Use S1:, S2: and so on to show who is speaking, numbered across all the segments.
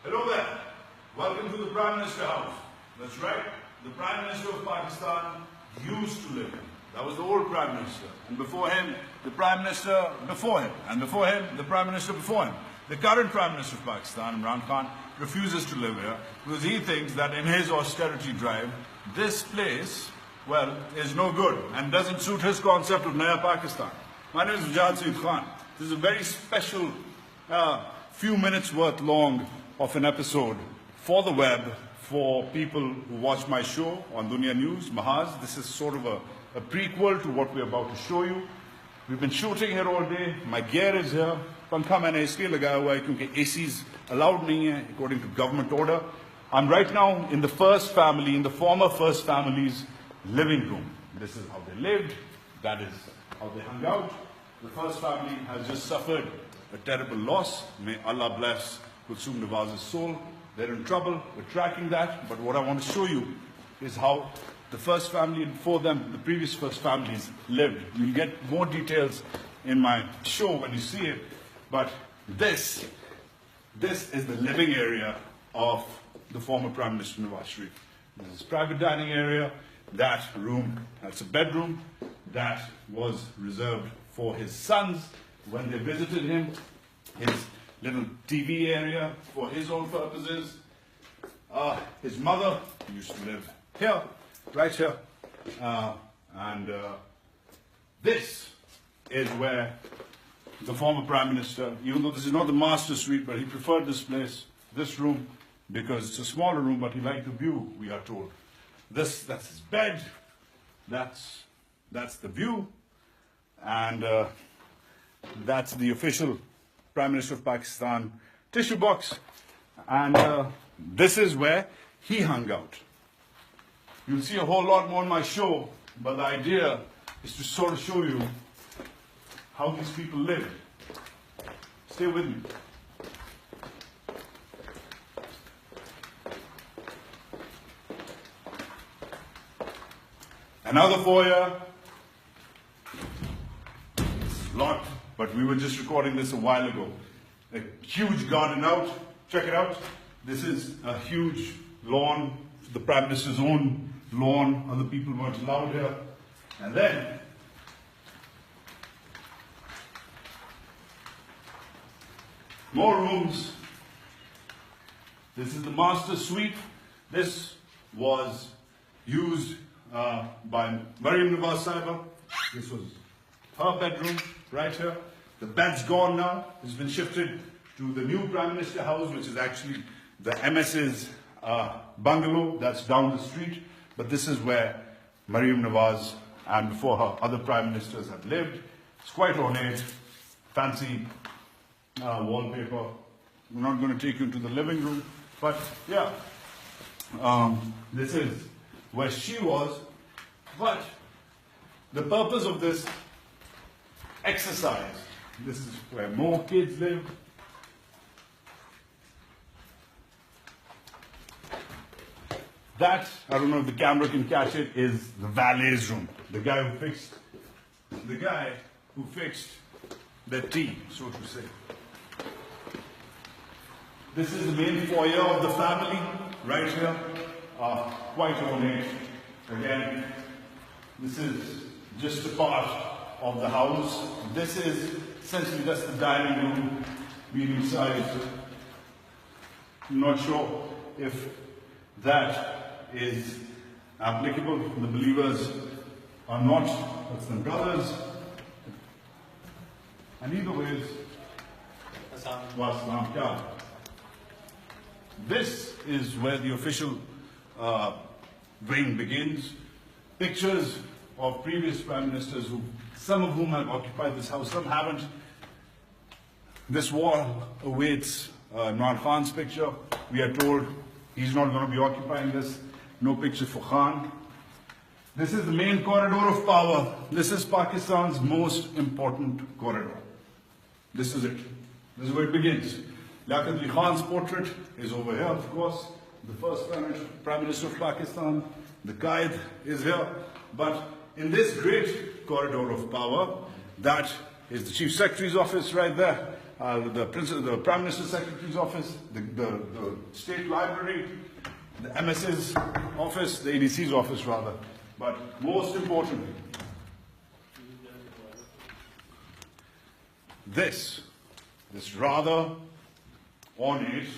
S1: Hello there. Welcome to the Prime Minister House. That's right. The Prime Minister of Pakistan used to live here. That was the old Prime Minister. And before him, the Prime Minister before him. And before him, the Prime Minister before him. The current Prime Minister of Pakistan, Imran Khan, refuses to live here because he thinks that in his austerity drive, this place, well, is no good and doesn't suit his concept of Naya Pakistan. My name is Wazir Khan. This is a very special few minutes worth long of an episode for the web, for people who watch my show on Dunya News, Mahaz. This is sort of a prequel to what we're about to show you. We've been shooting here all day. My gear is here. Pankha maine isliye lagaya hua hai kyunki ACs allowed nahi hai according to government order. I'm right now in the first family, in the former first family's living room. This is how they lived. That is how they hung out. The first family has just suffered a terrible loss. May Allah bless Kulsum Nawaz's soul. They're in trouble. We're tracking that. But what I want to show you is how the first family and before them, the previous first families lived. You'll get more details in my show when you see it. But this is the living area of the former Prime Minister Nawaz Sharif. This is private dining area. That room, that's a bedroom. That was reserved for his sons when they visited him. His little TV area for his own purposes. His mother used to live here, right here. This is where the former Prime Minister, even though this is not the master suite, but he preferred this place, this room, because it's a smaller room, but he liked the view, we are told. That's his bed, that's the view, and that's the official Prime Minister of Pakistan tissue box, and this is where he hung out. You'll see a whole lot more in my show, but the idea is to sort of show you how these people lived. Stay with me. Another foyer. This is locked, but we were just recording this a while ago. A huge garden out. Check it out. This is a huge lawn, the Prime Minister's own lawn. Other people weren't allowed here. And then more rooms. This is the master suite. This was used by Mariam Nawaz Sahiba. This was her bedroom right here. The bed's gone now. It's been shifted to the new Prime Minister house, which is actually the MS's bungalow that's down the street. But this is where Mariam Nawaz and before her other Prime Ministers have lived. It's quite ornate, fancy wallpaper. We're not going to take you into the living room, but yeah, this is where she was. But the purpose of this exercise, this is where more kids live. That, I don't know if the camera can catch it, is the valet's room. The guy who fixed the tea, so to say. This is the main foyer of the family, right here. Quite ornate. Again, this is just a part of the house. This is essentially just the dining room, medium size. I'm not sure if that is applicable. The believers are not Muslim brothers. And either way, this is where the official wing begins. Pictures of previous Prime Ministers, some of whom have occupied this house, some haven't. This wall awaits Imran Khan's picture. We are told he's not going to be occupying this. No picture for Khan. This is the main corridor of power. This is Pakistan's most important corridor. This is it. This is where it begins. Liaquat Ali Khan's portrait is over here, of course. The first Prime Minister of Pakistan. The Qaid is here. But in this great corridor of power, that is the Chief Secretary's office right there. the Prime Minister's Secretary's office, the State Library, the MS's office, the ADC's office rather. But most importantly, this rather ornate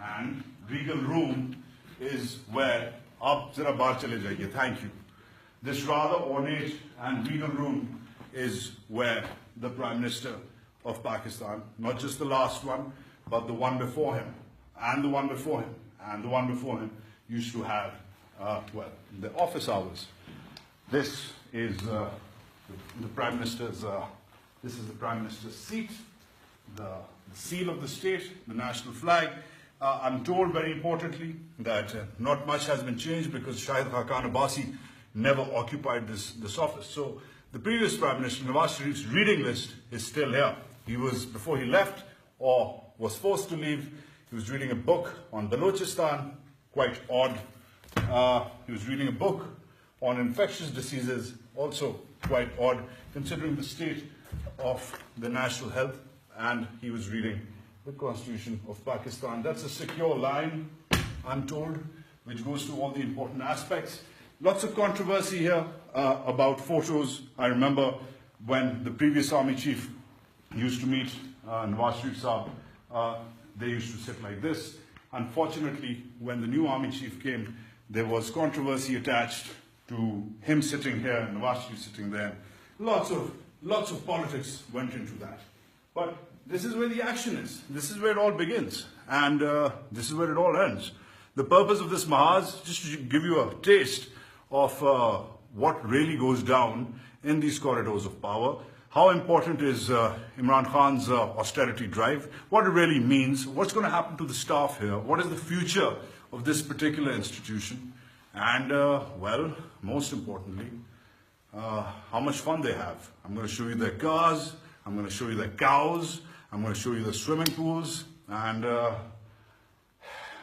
S1: and regal room is where, thank you. This rather ornate and regal room is where the Prime Minister of Pakistan, not just the last one, but the one before him, and the one before him, and the one before him, used to have, the office hours. This is the Prime Minister's, this is the Prime Minister's seat, the seal of the state, the national flag. I'm told very importantly that not much has been changed because Shahid Khaqan Abbasi never occupied this office. So the previous Prime Minister, Nawaz Sharif's reading list is still here. He was, before he left or was forced to leave, he was reading a book on Balochistan, quite odd. He was reading a book on infectious diseases, also quite odd, considering the state of the national health, and he was reading the Constitution of Pakistan. That's a secure line, I'm told, which goes to all the important aspects. Lots of controversy here about photos. I remember when the previous army chief used to meet Nawaz Sharif Saab, they used to sit like this. Unfortunately, when the new army chief came, there was controversy attached to him sitting here and Nawaz Sharif sitting there. Lots of politics went into that. But this is where the action is. This is where it all begins. And this is where it all ends. The purpose of this Mahaz, just to give you a taste of what really goes down in these corridors of power, how important is Imran Khan's austerity drive, what it really means, what's going to happen to the staff here, what is the future of this particular institution, and, well, most importantly, how much fun they have. I'm going to show you their cars, I'm going to show you their cows, I'm going to show you the swimming pools, and I'm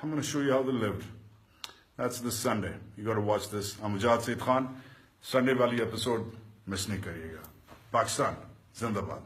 S1: going to show you how they lived. That's this Sunday. You got to watch this. I'm Mujahid Saeed Khan. Sunday wali episode miss nahi kariyega. Pakistan, Zindabad.